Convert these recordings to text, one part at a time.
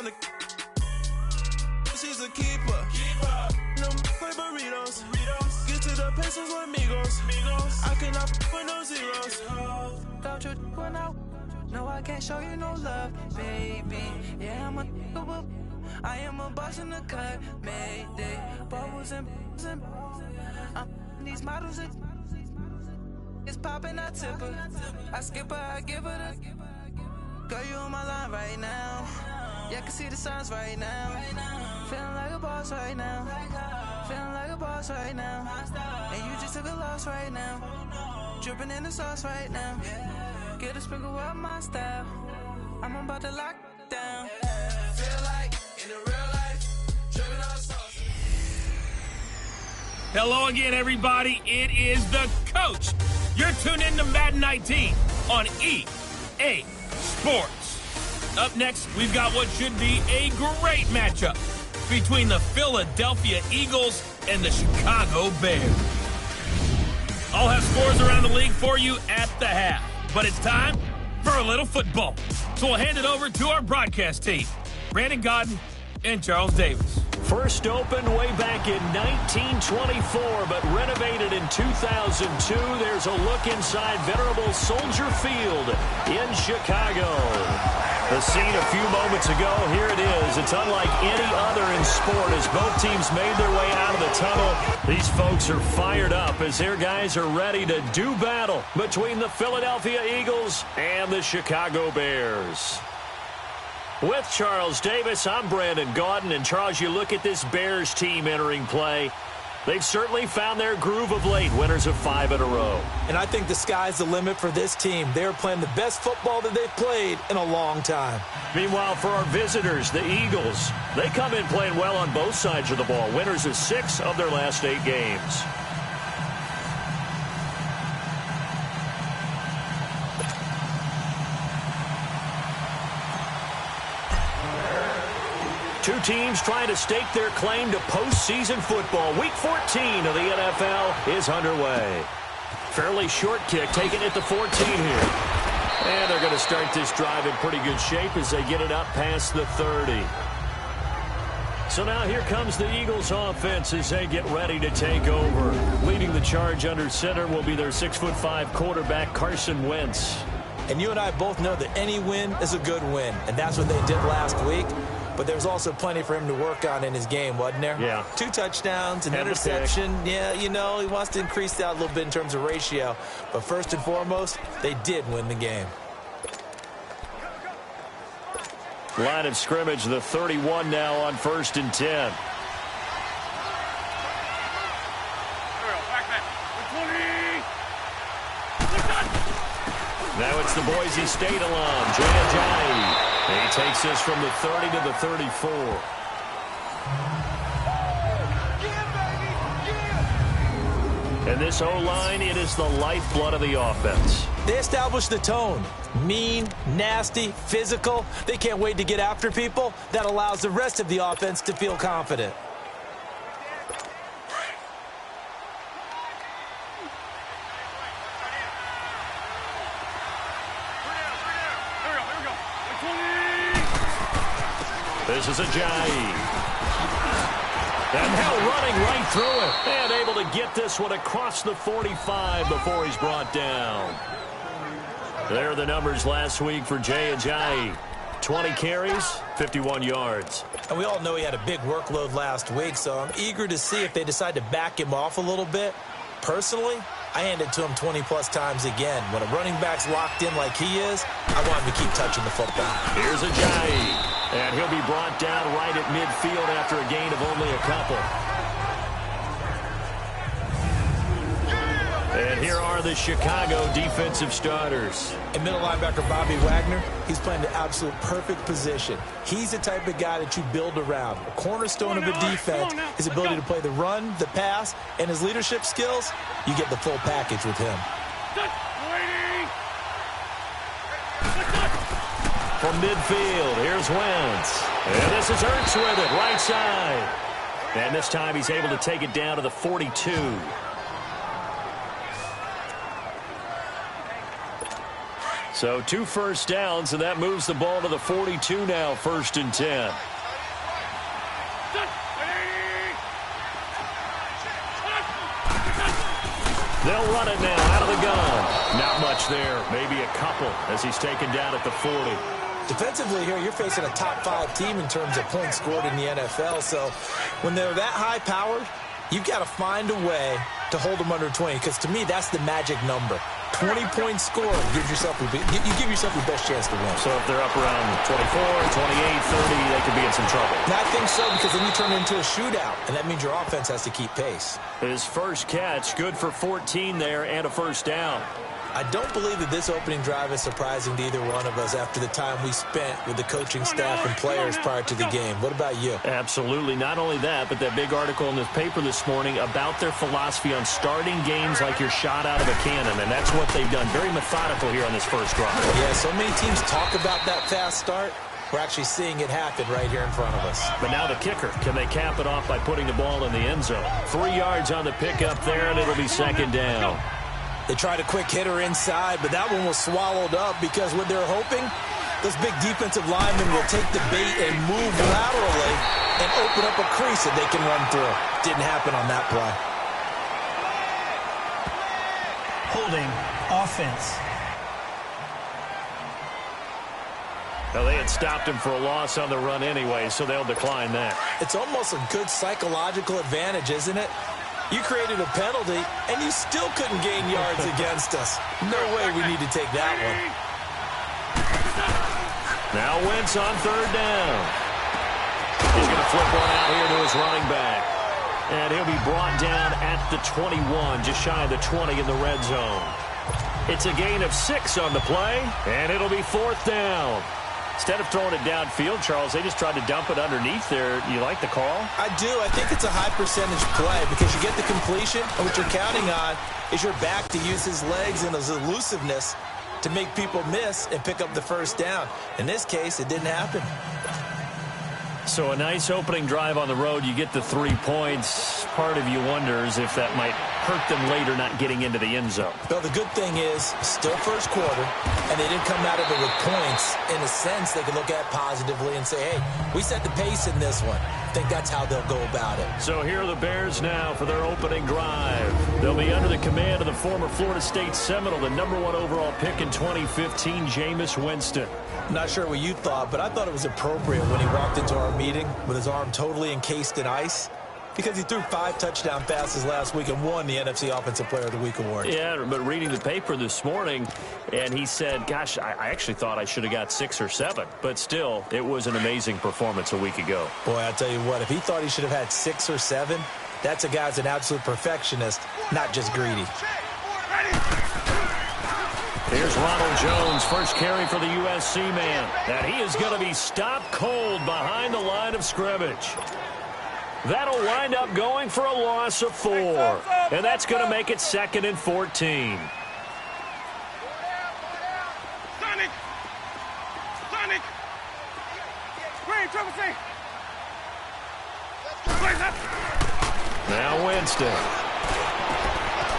on the. She's a keeper. No burritos. Get to the pesos with amigos. I cannot with no zeros. Thought you went out. No, I can't show you no love, baby. Yeah, I am a boss in the cut. Mayday. Bubbles and these models. It's popping, I tip her. I skip her, I give her the. Girl, you on my line right now. Yeah, I can see the signs right now. Feeling like a boss right now. Feeling like a boss right now. And you just took a loss right now. Dripping in the sauce right now. Get a sprinkle up my style. I'm about to lock down. Feel like in the real life, dripping on sauce. Hello again, everybody. It is the coach. You're tuned in to Madden 19 on EA Sports. Up next, we've got what should be a great matchup between the Philadelphia Eagles and the Chicago Bears. I'll have scores around the league for you at the half, but it's time for a little football. So we'll hand it over to our broadcast team, Brandon Godden and Charles Davis. First opened way back in 1924, but renovated in 2002. There's a look inside venerable Soldier Field in Chicago. The scene a few moments ago, here it is. It's unlike any other in sport as both teams made their way out of the tunnel. These folks are fired up as their guys are ready to do battle between the Philadelphia Eagles and the Chicago Bears. With Charles Davis, I'm Brandon Gaudin. And Charles, you look at this Bears team entering play. They've certainly found their groove of late, winners of 5 in a row. And I think the sky's the limit for this team. They're playing the best football that they've played in a long time. Meanwhile, for our visitors, the Eagles, they come in playing well on both sides of the ball. Winners of 6 of their last 8 games. Two teams trying to stake their claim to postseason football. Week 14 of the NFL is underway. Fairly short kick, taken at the 14 here. And they're going to start this drive in pretty good shape as they get it up past the 30. So now here comes the Eagles offense as they get ready to take over. Leading the charge under center will be their 6'5" quarterback, Carson Wentz. And you and I both know that any win is a good win. And that's what they did last week. But there's also plenty for him to work on in his game, wasn't there? Yeah. 2 touchdowns, an interception. Yeah, you know, he wants to increase that a little bit in terms of ratio. But first and foremost, they did win the game. Line of scrimmage, the 31 now on 1st and 10. Now it's the Boise State alum, Jay Ajayi. He takes this from the 30 to the 34. And this O-line, it is the lifeblood of the offense. They established the tone. Mean, nasty, physical. They can't wait to get after people. That allows the rest of the offense to feel confident. This is Ajayi. And now running right through it. And able to get this one across the 45 before he's brought down. There are the numbers last week for Jay Ajayi. 20 carries, 51 yards. And we all know he had a big workload last week, so I'm eager to see if they decide to back him off a little bit. Personally, I hand it to him 20-plus times again. When a running back's locked in like he is, I want him to keep touching the football. Here's Ajayi. And he'll be brought down right at midfield after a gain of only a couple. And here are the Chicago defensive starters. And middle linebacker Bobby Wagner, he's playing the absolute perfect position. He's the type of guy that you build around. A cornerstone of a defense, his ability to play the run, the pass, and his leadership skills, you get the full package with him. From midfield, here's Wentz. And this is Ertz with it, right side. And this time he's able to take it down to the 42. So 2 first downs, and that moves the ball to the 42 now, 1st and 10. They'll run it now out of the gun. Not much there. Maybe a couple as he's taken down at the 40. Defensively here, you're facing a top 5 team in terms of points scored in the NFL. So when they're that high-powered, you've got to find a way to hold them under 20, because to me, that's the magic number. 20-point score gives yourself you give yourself your best chance to win. So if they're up around 24, 28, 30, they could be in some trouble. And I think so, because then you turn it into a shootout, and that means your offense has to keep pace. His first catch, good for 14 there and a first down. I don't believe that this opening drive is surprising to either one of us after the time we spent with the coaching staff and players prior to the game. What about you? Absolutely. Not only that, but that big article in the paper this morning about their philosophy on starting games like you're shot out of a cannon, and that's what they've done. Very methodical here on this first drive. Yeah, so many teams talk about that fast start. We're actually seeing it happen right here in front of us. But now the kicker. Can they cap it off by putting the ball in the end zone? 3 yards on the pickup there, and it'll be 2nd down. They tried a quick hitter inside, but that one was swallowed up because what they're hoping, those big defensive linemen will take the bait and move laterally and open up a crease that they can run through. Didn't happen on that play. Holding offense. Well, they had stopped him for a loss on the run anyway, so they'll decline that. It's almost a good psychological advantage, isn't it? You created a penalty, and you still couldn't gain yards against us. No way we need to take that one. Now Wentz on 3rd down. He's going to flip one out here to his running back. And he'll be brought down at the 21, just shy of the 20 in the red zone. It's a gain of 6 on the play, and it'll be 4th down. Instead of throwing it downfield, Charles, they just tried to dump it underneath there. You like the call? I do. I think it's a high percentage play because you get the completion, and what you're counting on is your back to use his legs and his elusiveness to make people miss and pick up the first down. In this case, it didn't happen. So a nice opening drive on the road. You get the 3 points. Part of you wonders if that might hurt them later not getting into the end zone. Well, the good thing is still first quarter, and they didn't come out of it with points. In a sense, they can look at positively and say, hey, we set the pace in this one. I think that's how they'll go about it. So here are the Bears now for their opening drive. They'll be under the command of the former Florida State Seminole, the #1 overall pick in 2015, Jameis Winston. I'm not sure what you thought, but I thought it was appropriate when he walked into our meeting with his arm totally encased in ice, because he threw 5 touchdown passes last week and won the NFC Offensive Player of the Week award. Yeah, but reading the paper this morning, and he said, gosh, I actually thought I should have got 6 or 7. But still, it was an amazing performance a week ago. Boy, I'll tell you what, if he thought he should have had 6 or 7, that's a guy who's an absolute perfectionist, not just greedy. Here's Ronald Jones, first carry for the USC man. And he is going to be stopped cold behind the line of scrimmage. That'll wind up going for a loss of 4. And that's going to make it 2nd and 14. Sonic! Green, triple C! Now Winston.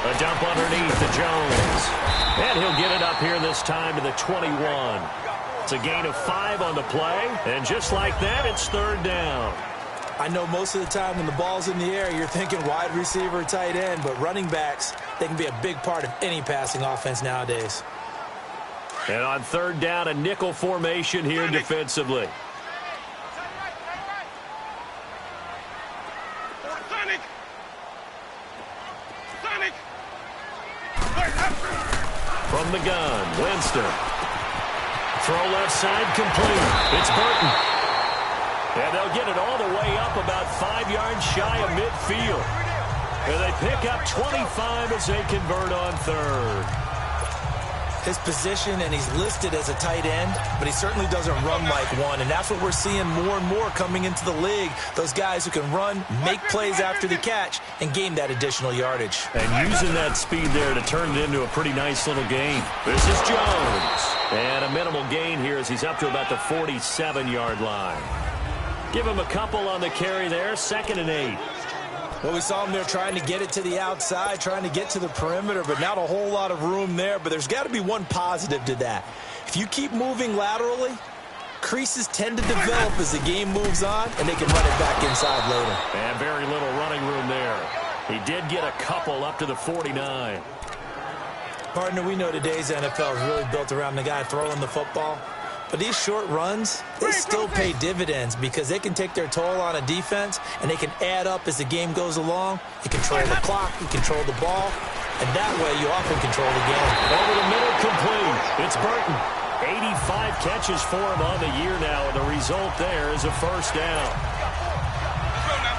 A dump underneath to Jones. And he'll get it up here this time to the 21. It's a gain of 5 on the play. And just like that, it's 3rd down. I know most of the time when the ball's in the air, you're thinking wide receiver, tight end, but running backs, they can be a big part of any passing offense nowadays. And on 3rd down, a nickel formation here defensively. From the gun, Winston. Throw left side complete. It's Burton. And they'll get it all the way up about 5 yards shy of midfield. And they pick up 25 as they convert on 3rd. His position, and he's listed as a tight end, but he certainly doesn't run like one, and that's what we're seeing more and more coming into the league. Those guys who can run, make plays after the catch, and gain that additional yardage. And using that speed there to turn it into a pretty nice little gain. This is Jones. And a minimal gain here as he's up to about the 47-yard line. Give him a couple on the carry there, 2nd and 8. Well, we saw him there trying to get it to the outside, trying to get to the perimeter, but not a whole lot of room there. But there's got to be one positive to that. If you keep moving laterally, creases tend to develop as the game moves on, and they can run it back inside later. And very little running room there. He did get a couple up to the 49. Partner, we know today's NFL is really built around the guy throwing the football. But these short runs, they still pay dividends because they can take their toll on a defense, and they can add up as the game goes along. You control the clock, you control the ball, and that way you often control the game. Over the middle, complete. It's Burton. 85 catches for him on the year now, and the result there is a first down.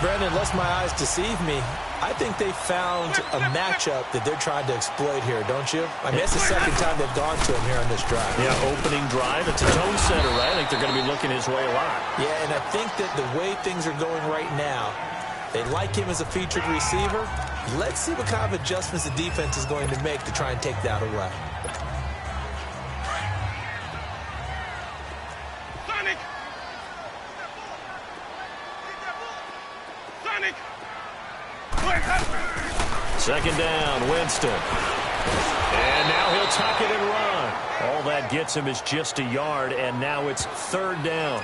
Brandon, unless my eyes deceive me, I think they found a matchup that they're trying to exploit here, don't you? I mean, that's the second time they've gone to him here on this drive. Yeah, opening drive. It's a tone setter, right? I think they're going to be looking his way a lot. Yeah, and I think that the way things are going right now, they like him as a featured receiver. Let's see what kind of adjustments the defense is going to make to try and take that away. Second down, Winston. And now he'll tuck it and run. All that gets him is just a yard, and now it's third down.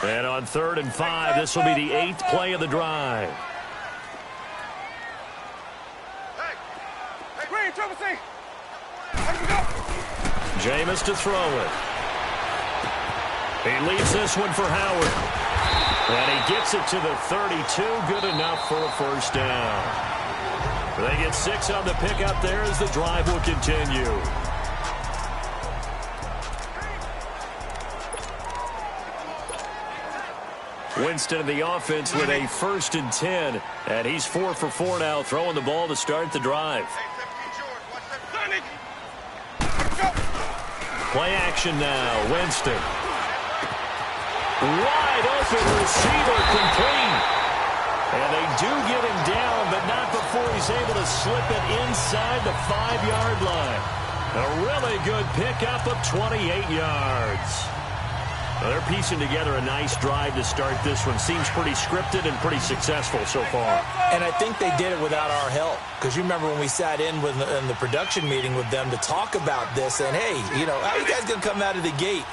And on 3rd and 5, this will be the 8th play of the drive. Jameis to throw it. He leaves this one for Howard. And he gets it to the 32. Good enough for a first down. They get 6 on the pickup there as the drive will continue. Winston in the offense with a 1st and 10. And he's 4 for 4 now, throwing the ball to start the drive. Play action now. Winston. Wide open receiver, complete. And they do get him down, but not before he's able to slip it inside the 5-yard line. A really good pickup of 28 yards. Now they're piecing together a nice drive to start this one. Seems pretty scripted and pretty successful so far. And I think they did it without our help. Because you remember when we sat in the production meeting with them to talk about this, and hey, you know, how are you guys going to come out of the gate?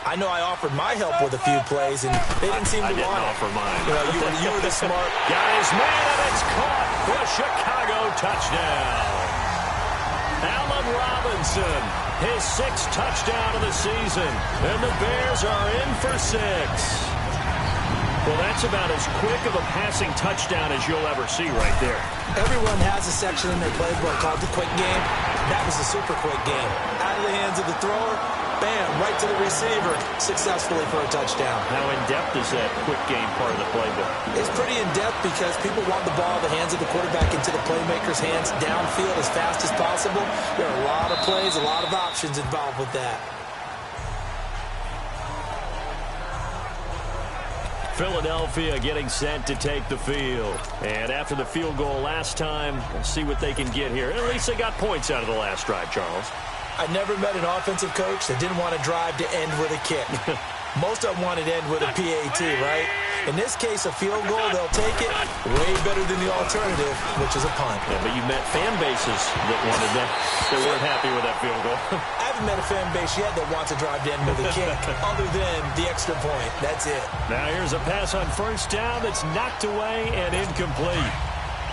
I know I offered my help with a few plays, and they didn't seem to want it. I didn't offer mine. You know, you were the smart. Got his man, and it's caught for a Chicago touchdown. Allen Robinson, his 6th touchdown of the season, and the Bears are in for 6. Well, that's about as quick of a passing touchdown as you'll ever see right there. Everyone has a section in their playbook called the quick game. That was a super quick game. Out of the hands of the thrower, bam, right to the receiver, successfully for a touchdown. How in-depth is that quick game part of the playbook? It's pretty in-depth because people want the ball in the hands of the quarterback into the playmaker's hands downfield as fast as possible. There are a lot of plays, a lot of options involved with that. Philadelphia getting set to take the field. And after the field goal last time, we'll see what they can get here. At least they got points out of the last drive, Charles. I never met an offensive coach that didn't want to drive to end with a kick. Most of them wanted to end with a PAT, right? In this case, a field goal, they'll take it way better than the alternative, which is a punt. Yeah, but you met fan bases that wanted that, that weren't happy with that field goal. I haven't met a fan base yet that wants to drive to end with a kick, other than the extra point. That's it. Now here's a pass on first down that's knocked away and incomplete.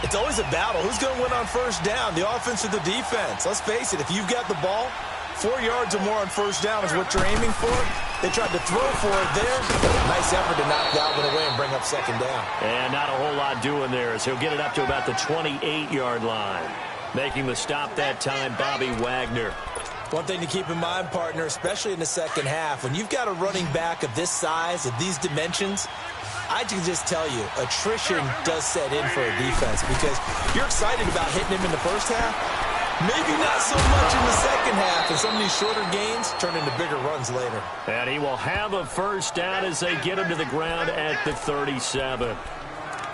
It's always a battle. Who's going to win on first down, the offense or the defense? Let's face it, if you've got the ball, 4 yards or more on first down is what you're aiming for. They tried to throw for it there. Nice effort to knock that one away and bring up second down. And not a whole lot doing there as he'll get it up to about the 28-yard line. Making the stop that time, Bobby Wagner. One thing to keep in mind, partner, especially in the second half, when you've got a running back of this size, of these dimensions, I can just tell you, attrition does set in for a defense because you're excited about hitting him in the first half. Maybe not so much in the second half, and some of these shorter gains turn into bigger runs later. And he will have a first down as they get him to the ground at the 37.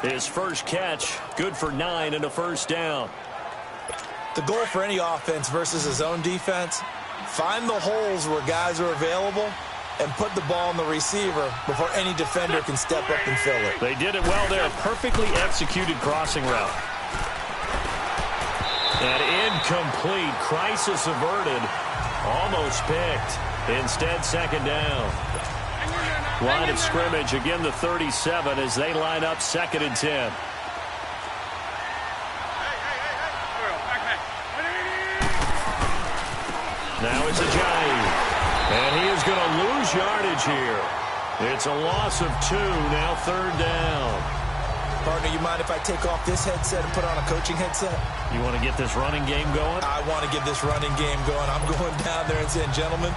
His first catch, good for 9 and a first down. The goal for any offense versus his own defense, find the holes where guys are available and put the ball on the receiver before any defender can step up and fill it. They did it well there. Perfectly executed crossing route. And incomplete. Crisis averted. Almost picked. Instead, second down. Line of scrimmage, again the 37 as they line up 2nd and 10. Now it's Ajayi. And he is going to lose yardage here. It's a loss of 2, now 3rd down. Partner, you mind if I take off this headset and put on a coaching headset? You want to get this running game going? I want to get this running game going. I'm going down there and saying, gentlemen,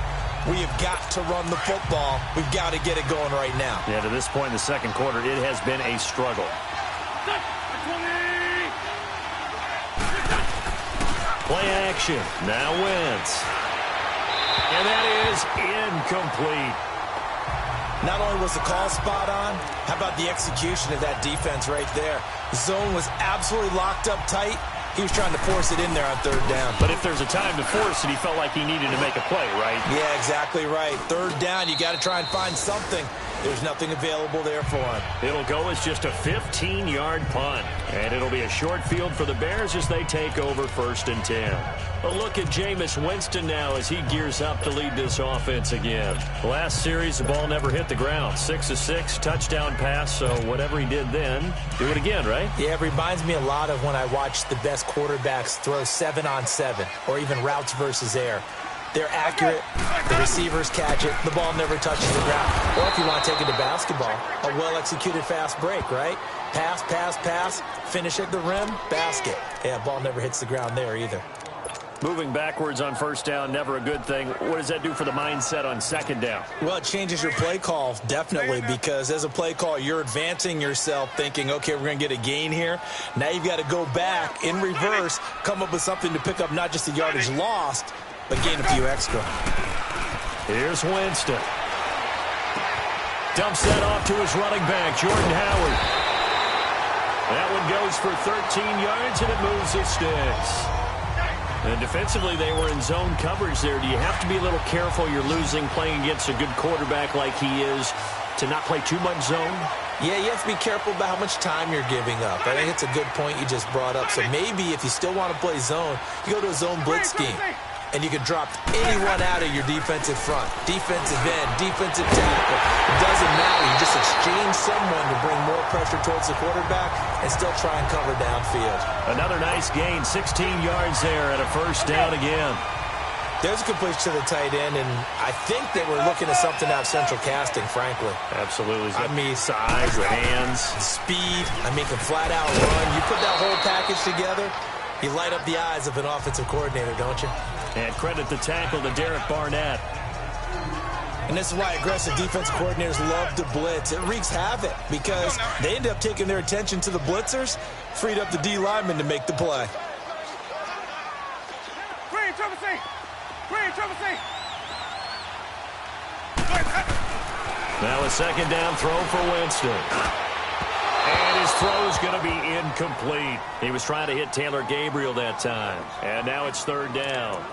we have got to run the football. We've got to get it going right now. Yeah, to this point in the second quarter, it has been a struggle. Play action. Now Wentz. And that is incomplete. Not only was the call spot on, how about the execution of that defense right there? The zone was absolutely locked up tight. He was trying to force it in there on 3rd down. But if there's a time to force it, he felt like he needed to make a play, right? Yeah, exactly right. 3rd down, you got to try and find something. There's nothing available there for him. It'll go as just a 15-yard punt. And it'll be a short field for the Bears as they take over 1st and 10. A look at Jameis Winston now as he gears up to lead this offense again. Last series, the ball never hit the ground. 6 of 6, touchdown pass, so whatever he did then, do it again, right? Yeah, it reminds me a lot of when I watched the best quarterbacks throw 7-on-7 or even routes versus air. They're accurate. The receivers catch it. The ball never touches the ground. Or if you want to take it to basketball, a well-executed fast break, right? Pass, pass, pass, finish at the rim, basket. Yeah, ball never hits the ground there either. Moving backwards on 1st down, never a good thing. What does that do for the mindset on 2nd down? Well, it changes your play call, definitely, because as a play call, you're advancing yourself thinking, okay, we're going to get a gain here. Now you've got to go back in reverse, come up with something to pick up not just the yardage lost, but gain a few extra. Here's Winston. Dumps that off to his running back, Jordan Howard. That one goes for 13 yards, and it moves the sticks. And defensively, they were in zone coverage there. Do you have to be a little careful? You're losing playing against a good quarterback like he is to not play too much zone? Yeah, you have to be careful about how much time you're giving up. I think it's a good point you just brought up. So maybe if you still want to play zone, you go to a zone blitz scheme. And you can drop anyone out of your defensive front, defensive end, defensive tackle. It doesn't matter. You just exchange someone to bring more pressure towards the quarterback and still try and cover downfield. Another nice gain, 16 yards there at a 1st down again. There's a completion to the tight end, and I think that we're looking at something out of central casting, frankly. Absolutely. I mean, size, the hands. Speed. I mean, can flat out run. You put that whole package together, you light up the eyes of an offensive coordinator, don't you? And credit the tackle to Derek Barnett. And this is why aggressive defensive coordinators love to blitz. It wreaks havoc because they end up taking their attention to the blitzers, freed up the D lineman to make the play. Now a 2nd down throw for Winston. And his throw is going to be incomplete. He was trying to hit Taylor Gabriel that time. And now it's 3rd down.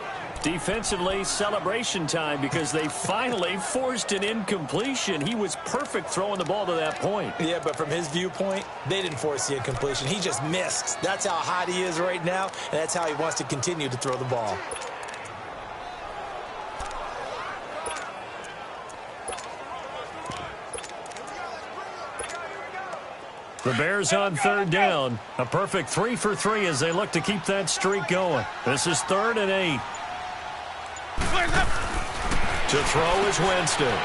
Defensively, celebration time because they finally forced an incompletion. He was perfect throwing the ball to that point. Yeah, but from his viewpoint, they didn't force the incompletion. He just missed. That's how hot he is right now, and that's how he wants to continue to throw the ball. The Bears on 3rd down. A perfect 3 for 3 as they look to keep that streak going. This is 3rd and 8. To throw is Winston.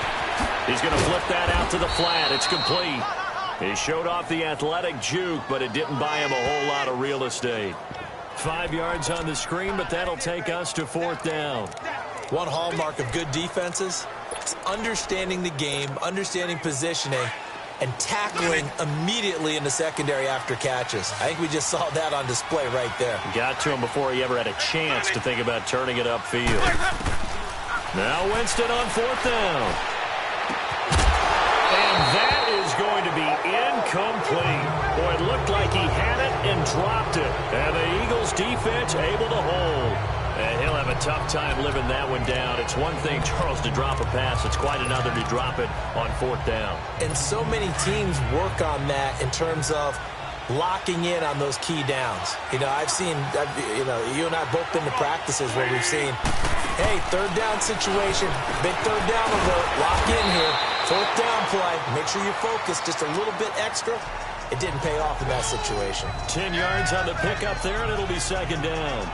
He's going to flip that out to the flat. It's complete. He showed off the athletic juke, but it didn't buy him a whole lot of real estate. 5 yards on the screen, but that'll take us to 4th down. One hallmark of good defenses is understanding the game, understanding positioning, and tackling immediately in the secondary after catches. I think we just saw that on display right there. Got to him before he ever had a chance to think about turning it upfield. Now Winston on 4th down. And that is going to be incomplete. Boy, it looked like he had it and dropped it. And the Eagles defense able to hold. And he'll have a tough time living that one down. It's one thing, Charles, to drop a pass. It's quite another to drop it on 4th down. And so many teams work on that in terms of locking in on those key downs. You know, you and I both been to practices where we've seen, hey, 3rd down situation, big 3rd down alert, lock in here, 4th down play, make sure you focus just a little bit extra. It didn't pay off in that situation. 10 yards on the pickup there, and it'll be 2nd down.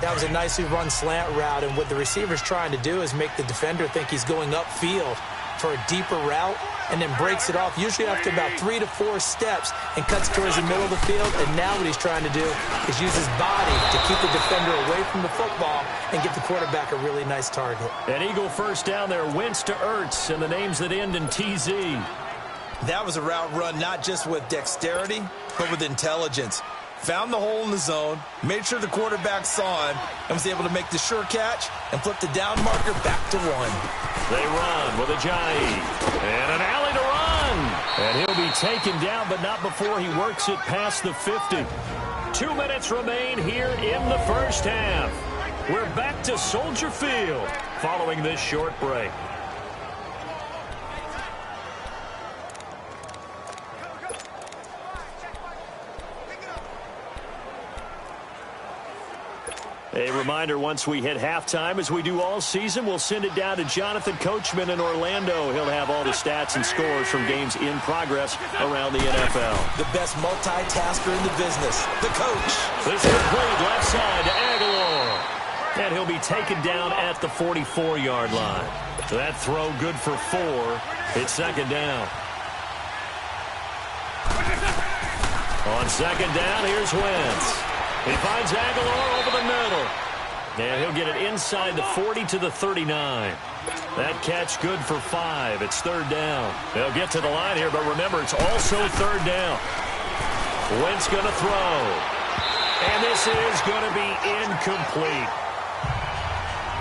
That was a nicely run slant route, and what the receiver's trying to do is make the defender think he's going upfield for a deeper route, and then breaks it off, usually after about 3 to 4 steps, and cuts towards the middle of the field. And now what he's trying to do is use his body to keep the defender away from the football and give the quarterback a really nice target. An Eagle 1st down there, Wentz to Ertz, and the names that end in TZ. That was a route run not just with dexterity, but with intelligence. Found the hole in the zone, made sure the quarterback saw him, and was able to make the sure catch and flip the down marker back to 1. They run with Ajayi. And an alley to run. And he'll be taken down, but not before he works it past the 50. 2 minutes remain here in the 1st half. We're back to Soldier Field following this short break. A reminder, once we hit halftime, as we do all season, we'll send it down to Jonathan Coachman in Orlando. He'll have all the stats and scores from games in progress around the NFL. The best multitasker in the business, the coach. This is complete left side to Aguilar. And he'll be taken down at the 44-yard line. That throw good for 4. It's 2nd down. On 2nd down, here's Wentz. He finds Aguilar over the middle. And he'll get it inside the 40 to the 39. That catch good for 5. It's 3rd down. They'll get to the line here, but remember, it's also 3rd down. Wentz going to throw. And this is going to be incomplete.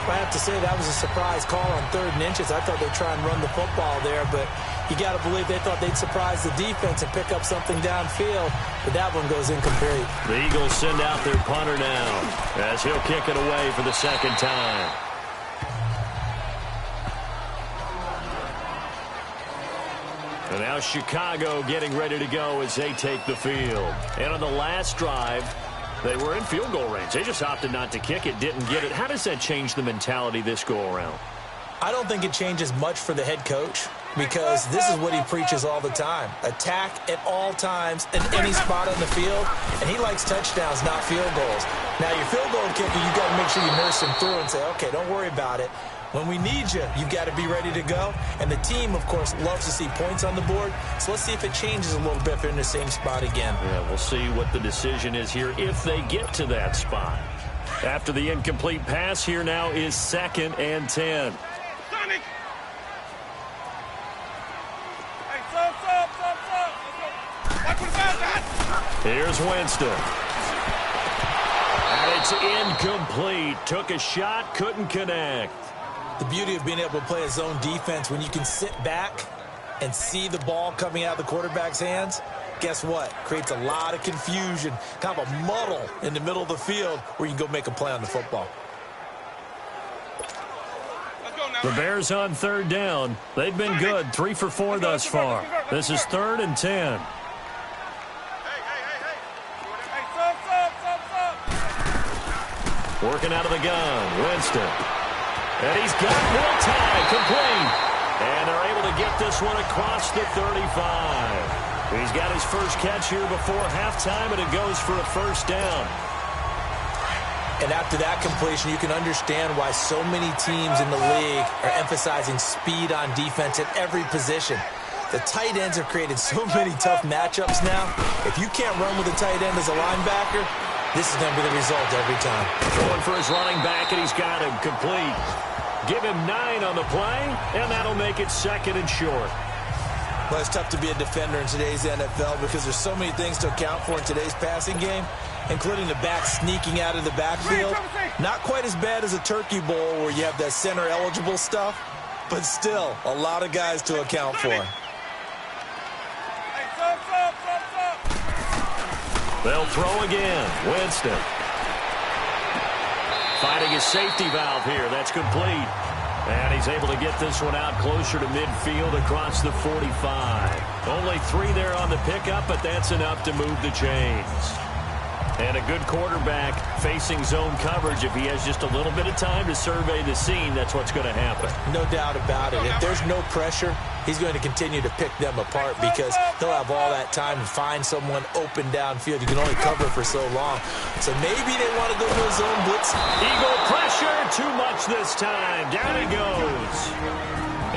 I have to say that was a surprise call on 3rd and inches. I thought they'd try and run the football there, but you got to believe they thought they'd surprise the defense and pick up something downfield, but that one goes incomplete. The Eagles send out their punter now as he'll kick it away for the 2nd time. And now Chicago getting ready to go as they take the field. And on the last drive, they were in field goal range. They just opted not to kick it, didn't get it. How does that change the mentality this go-around? I don't think it changes much for the head coach, because this is what he preaches all the time. Attack at all times in any spot on the field, and he likes touchdowns, not field goals. Now, your field goal kicker, you got to make sure you nurse him through and say, okay, don't worry about it. When we need you, you've got to be ready to go. And the team, of course, loves to see points on the board. So let's see if it changes a little bit if they're in the same spot again. Yeah, we'll see what the decision is here if they get to that spot. After the incomplete pass, here now is 2nd and 10. Here's Winston. And it's incomplete. Took a shot, couldn't connect. The beauty of being able to play a zone defense when you can sit back and see the ball coming out of the quarterback's hands, guess what? Creates a lot of confusion, kind of a muddle in the middle of the field where you can go make a play on the football. The Bears on 3rd down. They've been good, 3 for 4 thus far. This is 3rd and 10. Working out of the gun, Winston. And he's got multi complete. And they're able to get this one across the 35. He's got his first catch here before halftime, and it goes for a 1st down. And after that completion, you can understand why so many teams in the league are emphasizing speed on defense at every position. The tight ends have created so many tough matchups now. If you can't run with a tight end as a linebacker, this is going to be the result every time. Throwing for his running back, and he's got him complete. Give him 9 on the play, and that'll make it 2nd and short. Well, it's tough to be a defender in today's NFL because there's so many things to account for in today's passing game, including the back sneaking out of the backfield. Not quite as bad as a turkey bowl where you have that center-eligible stuff, but still a lot of guys to account for. They'll throw again. Winston. finding his safety valve here. That's complete. And he's able to get this one out closer to midfield across the 45. Only 3 there on the pickup, but that's enough to move the chains. And a good quarterback facing zone coverage. If he has just a little bit of time to survey the scene, that's what's going to happen. No doubt about it. If there's no pressure, he's going to continue to pick them apart because he'll have all that time to find someone open downfield. You can only cover for so long. So maybe they want to go to a zone blitz. Eagle pressure, too much this time. Down he goes.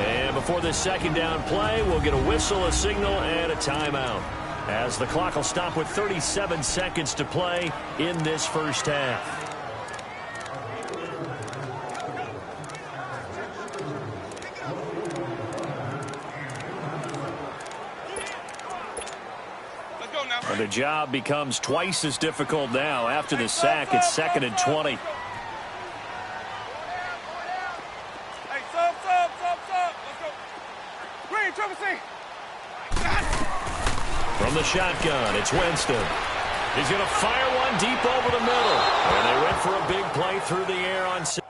And before this second down play, we'll get a whistle, a signal, and a timeout, as the clock will stop with 37 seconds to play in this first half. And the job becomes twice as difficult now. After the sack, it's 2nd and 20. Hey, sub. Let's go. Green, triple C. From the shotgun, it's Winston. He's going to fire one deep over the middle. And they went for a big play through the air on 6.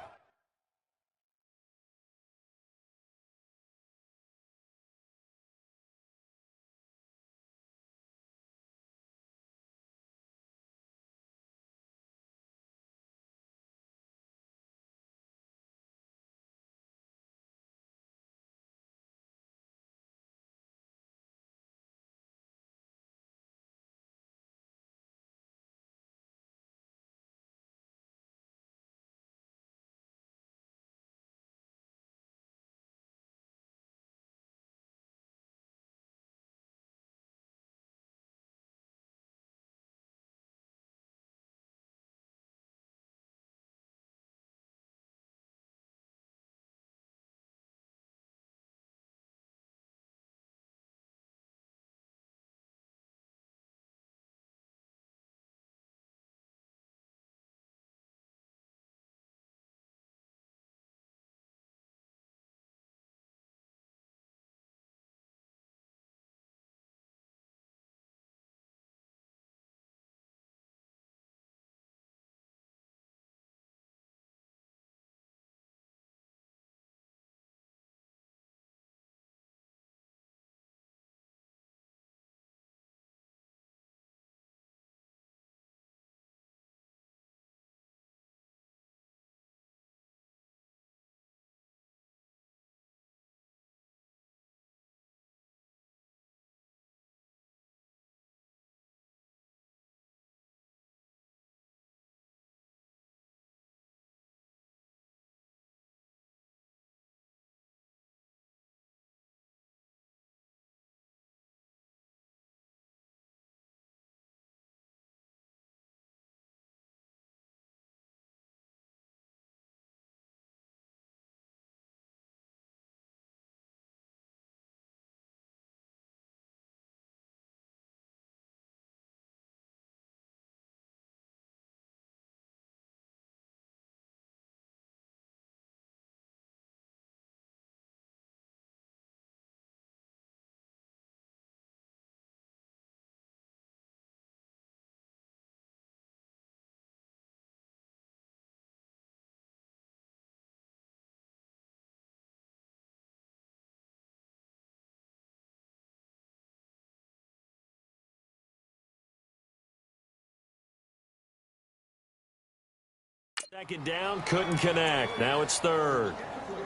Second down, couldn't connect. Now it's 3rd.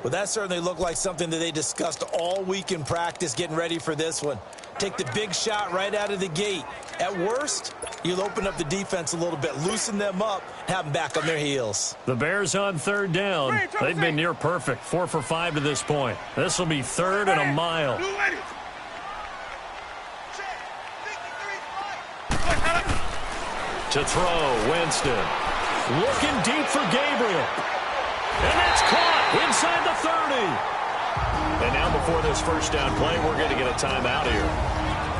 Well, that certainly looked like something that they discussed all week in practice, getting ready for this one. Take the big shot right out of the gate. At worst, you'll open up the defense a little bit, loosen them up, have them back on their heels. The Bears on 3rd down. They've been near perfect, 4 for 5 to this point. This will be 3rd and a mile. To throw, Winston. Looking deep for Gabriel. And that's caught inside the 30. And now before this first down play, we're going to get a timeout here,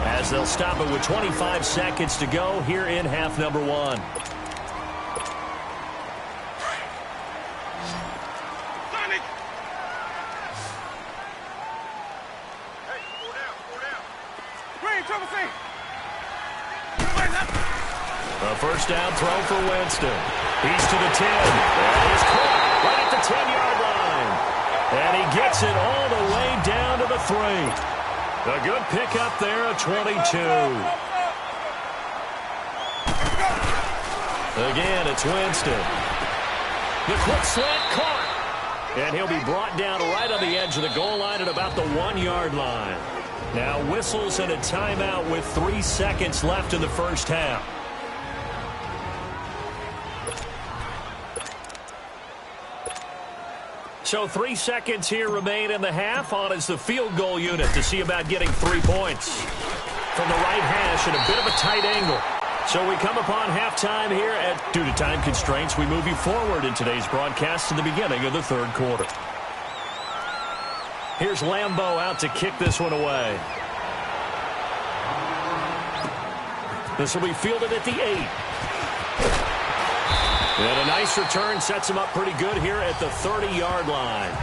as they'll stop it with 25 seconds to go here in half number 1. A first down throw for Winston. He's to the 10. And he's caught right at the 10-yard line. And he gets it all the way down to the 3. A good pickup there at 22. Again, it's Winston. The quick slant caught. And he'll be brought down right on the edge of the goal line at about the 1-yard line. Now whistles and a timeout with 3 seconds left in the first half. So 3 seconds here remain in the half. On is the field goal unit to see about getting 3 points. From the right hash at a bit of a tight angle. So we come upon halftime here. Due to time constraints, we move you forward in today's broadcast to the beginning of the third quarter. Here's Lambeau out to kick this one away. This will be fielded at the 8. And a nice return sets him up pretty good here at the 30-yard line.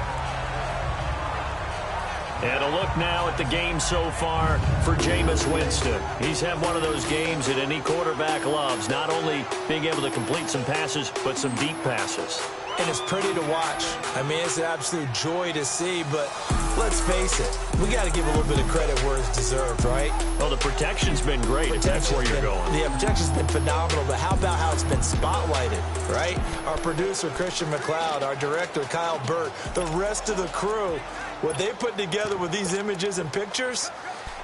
And a look now at the game so far for Jameis Winston. He's had one of those games that any quarterback loves, not only being able to complete some passes, but some deep passes. And it's pretty to watch. I mean, it's an absolute joy to see, but let's face it, we got to give a little bit of credit where it's deserved, right? Well, the protection's been great, if that's where you're going. The protection's been phenomenal, but how about how it's been spotlighted, right? Our producer, Christian McLeod, our director, Kyle Burt, the rest of the crew, what they put together with these images and pictures,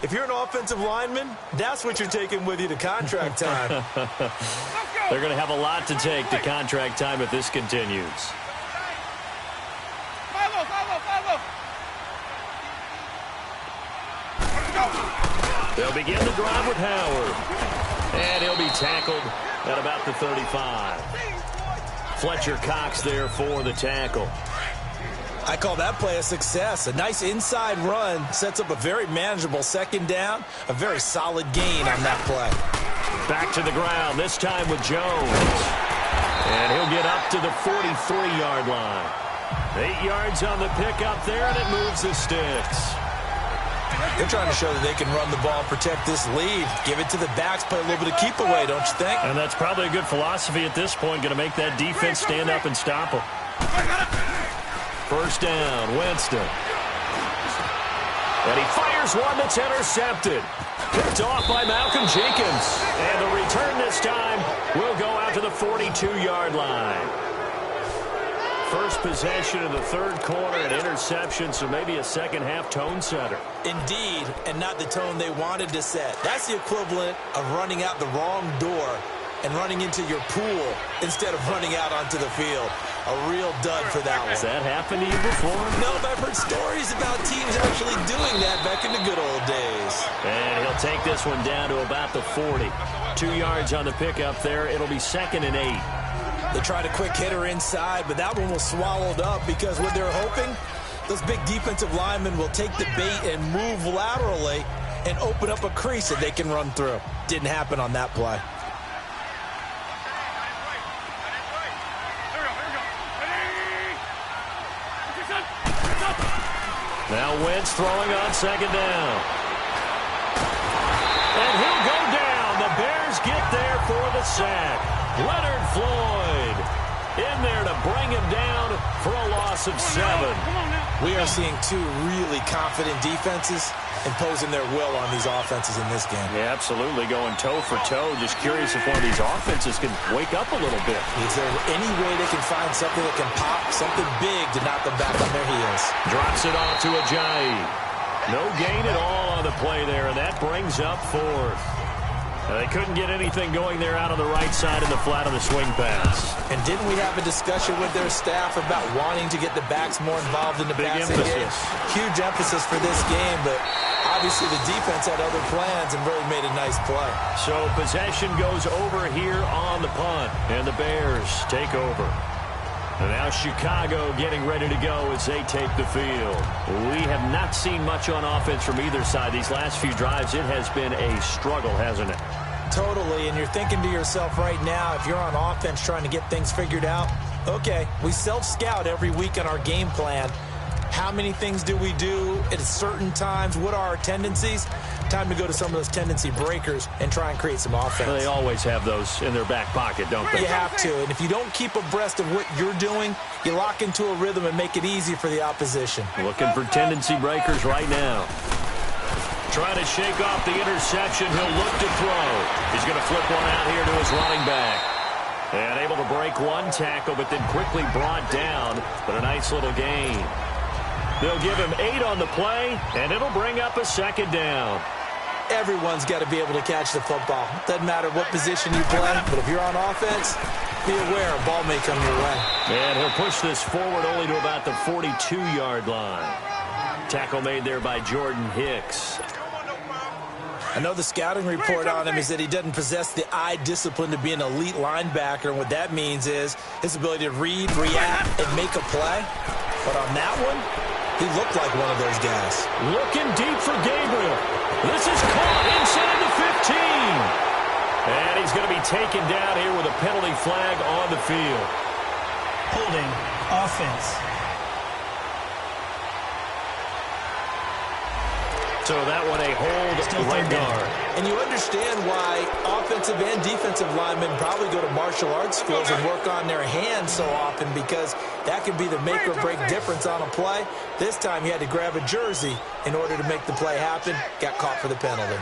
if you're an offensive lineman, that's what you're taking with you to contract time. They're going to have a lot to take to contract time if this continues. They'll begin the drive with Howard. And he'll be tackled at about the 35. Fletcher Cox there for the tackle. I call that play a success. A nice inside run sets up a very manageable second down. A very solid gain on that play. Back to the ground, this time with Jones. And he'll get up to the 43-yard line. 8 yards on the pickup there, and it moves the sticks. They're trying to show that they can run the ball, protect this lead, give it to the backs, play a little bit of keep away, don't you think? And that's probably a good philosophy at this point, going to make that defense stand up and stop them. First down, Winston. And he fires one that's intercepted. Picked off by Malcolm Jenkins. And the return this time will go out to the 42-yard line. First possession of the third quarter, an interception, so maybe a second-half tone setter. Indeed, and not the tone they wanted to set. That's the equivalent of running out the wrong door and running into your pool instead of running out onto the field. A real dud for that one. Has that happened to you before? No, but I've heard stories about teams actually doing that back in the good old days. And he'll take this one down to about the 40. 2 yards on the pickup there. It'll be 2nd and 8. They tried a quick hitter inside, but that one was swallowed up because what they're hoping, those big defensive linemen will take the bait and move laterally and open up a crease that they can run through. Didn't happen on that play. Now Wentz throwing on second down. And he'll go down. The Bears get there for the sack. Leonard Floyd in there to bring him down for a loss of 7. We are seeing two really confident defenses imposing their will on these offenses in this game. Yeah, absolutely, going toe for toe. Just curious if one of these offenses can wake up a little bit. Is there any way they can find something that can pop, something big to knock them back on their heels? Drops it off to Ajayi. No gain at all on the play there, and that brings up 4th. They couldn't get anything going there out on the right side in the flat of the swing pass. And didn't we have a discussion with their staff about wanting to get the backs more involved in the passing game? Huge emphasis for this game, but obviously the defense had other plans and really made a nice play. So possession goes over here on the punt, and the Bears take over. And now Chicago getting ready to go as they take the field. We have not seen much on offense from either side. These last few drives, it has been a struggle, hasn't it? Totally, and you're thinking to yourself right now, if you're on offense trying to get things figured out, okay, we self-scout every week on our game plan. How many things do we do at certain times? What are our tendencies? time to go to some of those tendency breakers and try and create some offense. They always have those in their back pocket, don't they? You have to, and if you don't keep abreast of what you're doing, you lock into a rhythm and make it easy for the opposition. Looking for tendency breakers right now. Trying to shake off the interception. He'll look to throw. He's going to flip one out here to his running back. And able to break one tackle, but then quickly brought down. But a nice little gain. They'll give him 8 on the play, and it'll bring up a second down. Everyone's got to be able to catch the football. Doesn't matter what position you play, but if you're on offense, be aware a ball may come your way. And he'll push this forward only to about the 42-yard line. Tackle made there by Jordan Hicks. I know the scouting report on him is that he doesn't possess the eye discipline to be an elite linebacker, and what that means is his ability to read, react, and make a play. But on that one, he looked like one of those guys. Looking deep for Gabriel. This is caught inside the 15. And he's going to be taken down here with a penalty flag on the field. Holding offense. So that one a hold right guard. And you understand why offensive and defensive linemen probably go to martial arts schools and work on their hands so often, because that can be the make or break difference on a play. This time he had to grab a jersey in order to make the play happen. Got caught for the penalty.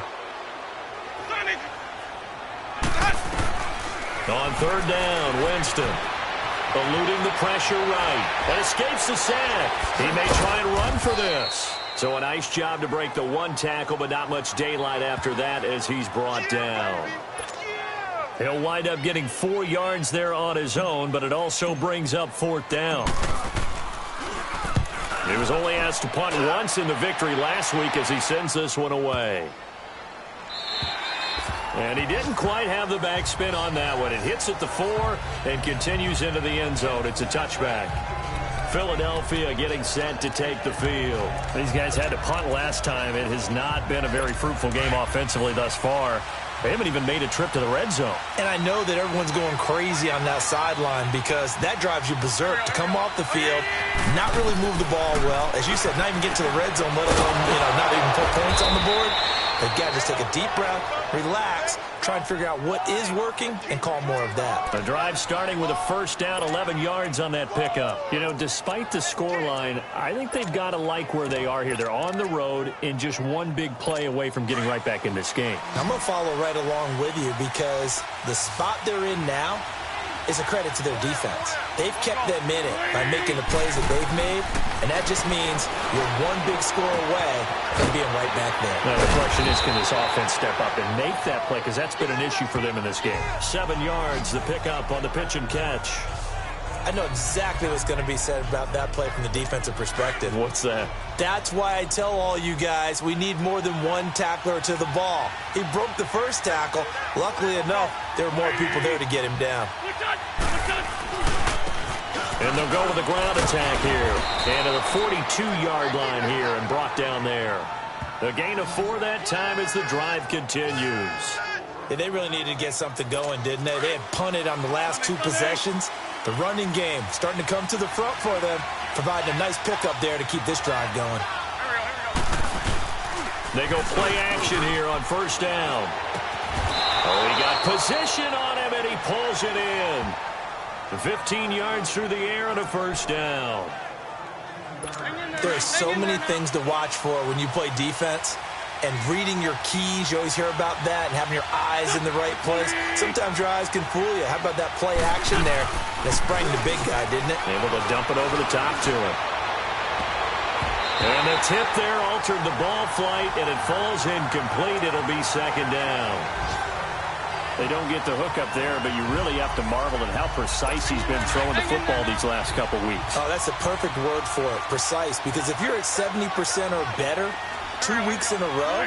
On third down, Winston eluding the pressure right and escapes the sack. He may try and run for this. So a nice job to break the one tackle, but not much daylight after that as he's brought down. He'll wind up getting 4 yards there on his own, but it also brings up fourth down. He was only asked to punt once in the victory last week as he sends this one away. And he didn't quite have the backspin on that one. It hits at the 4 and continues into the end zone. It's a touchback. Philadelphia getting set to take the field. These guys had to punt last time. It has not been a very fruitful game offensively thus far. They haven't even made a trip to the red zone. And I know that everyone's going crazy on that sideline because that drives you berserk to come off the field, not really move the ball well. As you said, not even get to the red zone, let alone, not even put points on the board. They've got to just take a deep breath, relax, try and figure out what is working, and call more of that. The drive starting with a first down, 11 yards on that pickup. Despite the scoreline, I think they've got to like where they are here. They're on the road and just one big play away from getting right back in this game. I'm going to follow right along with you because the spot they're in now is a credit to their defense. They've kept them in it by making the plays that they've made, and that just means you're one big score away from being right back there. Now, the question is, can this offense step up and make that play? Because that's been an issue for them in this game. 7 yards, the pickup on the pitch and catch. I know exactly what's going to be said about that play from the defensive perspective. What's that? That's why I tell all you guys we need more than one tackler to the ball. He broke the first tackle. Luckily enough, there were more people there to get him down. And they'll go with a ground attack here. And to the 42-yard line here and brought down there. The gain of 4 that time as the drive continues. Yeah, they really needed to get something going, didn't they? They had punted on the last 2 possessions. The running game starting to come to the front for them, providing a nice pickup there to keep this drive going. They go play action here on first down. Oh, he got position on him, and he pulls it in. 15 yards through the air and a first down. There are so many things to watch for when you play defense. And reading your keys, you always hear about that, and having your eyes in the right place. Sometimes your eyes can fool you. How about that play action there? That sprang the big guy, didn't it? Able to dump it over the top to him. And the tip there altered the ball flight, and it falls incomplete. It'll be second down. They don't get the hook up there, but you really have to marvel at how precise he's been throwing the football these last couple weeks. Oh, that's a perfect word for it, precise, because if you're at 70% or better 2 weeks in a row,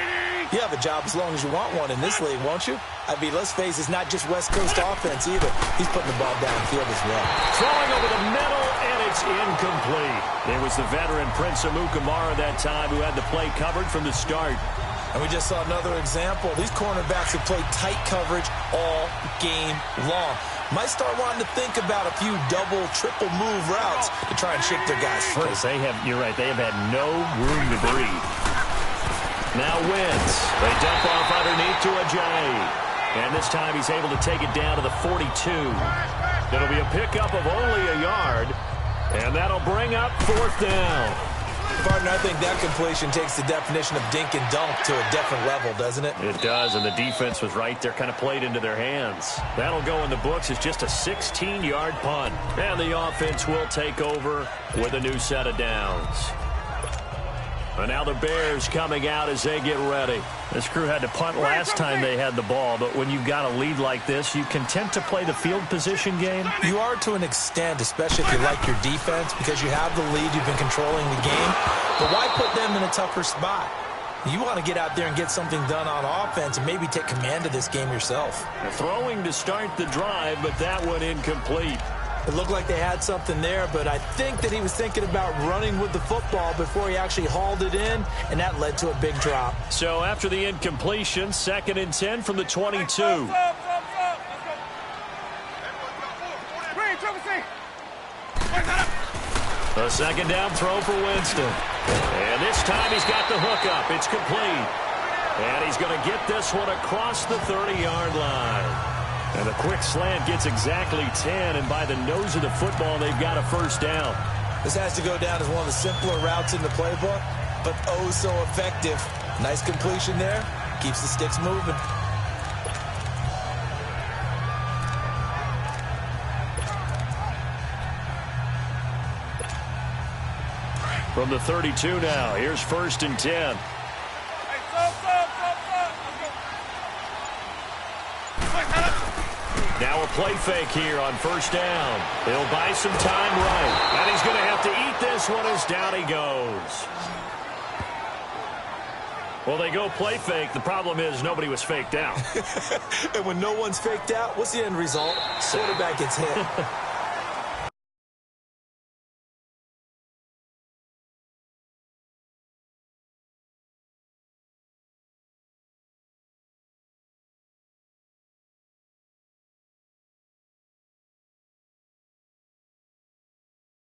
you have a job as long as you want one in this league, won't you? I mean, let's face it, it's not just West Coast offense either. He's putting the ball downfield as well. Throwing over the middle, and it's incomplete. It was the veteran Prince Amukamara that time who had the play covered from the start. And we just saw another example. These cornerbacks have played tight coverage all game long. Might start wanting to think about a few double, triple move routes to try and shake their guys free. You're right, they have had no room to breathe. Now Wentz. They dump off underneath to Ajayi. And this time he's able to take it down to the 42. It'll be a pickup of only a yard. And that'll bring up 4th down. Partner, I think that completion takes the definition of dink and dunk to a different level, doesn't it? It does, and the defense was right there, kind of played into their hands. That'll go in the books as just a 16-yard punt. And the offense will take over with a new set of downs. And now the Bears coming out as they get ready. This crew had to punt last time they had the ball, but when you've got a lead like this, you content to play the field position game? You are to an extent, especially if you like your defense, because you have the lead, you've been controlling the game. But why put them in a tougher spot? You want to get out there and get something done on offense and maybe take command of this game yourself. Throwing to start the drive, but that one incomplete. It looked like they had something there, but I think that he was thinking about running with the football before he actually hauled it in, and that led to a big drop. So after the incompletion, 2nd and 10 from the 22. A 2nd down throw for Winston. And this time he's got the hook up. It's complete. And he's going to get this one across the 30-yard line. And the quick slant gets exactly 10, and by the nose of the football, they've got a 1st down. This has to go down as one of the simpler routes in the playbook, but oh so effective. Nice completion there. Keeps the sticks moving. From the 32 now, here's 1st and 10. Now a play fake here on 1st down. He'll buy some time right. And he's going to have to eat this one as down he goes. Well, they go play fake. The problem is nobody was faked out. And when no one's faked out, what's the end result? Quarterback gets hit.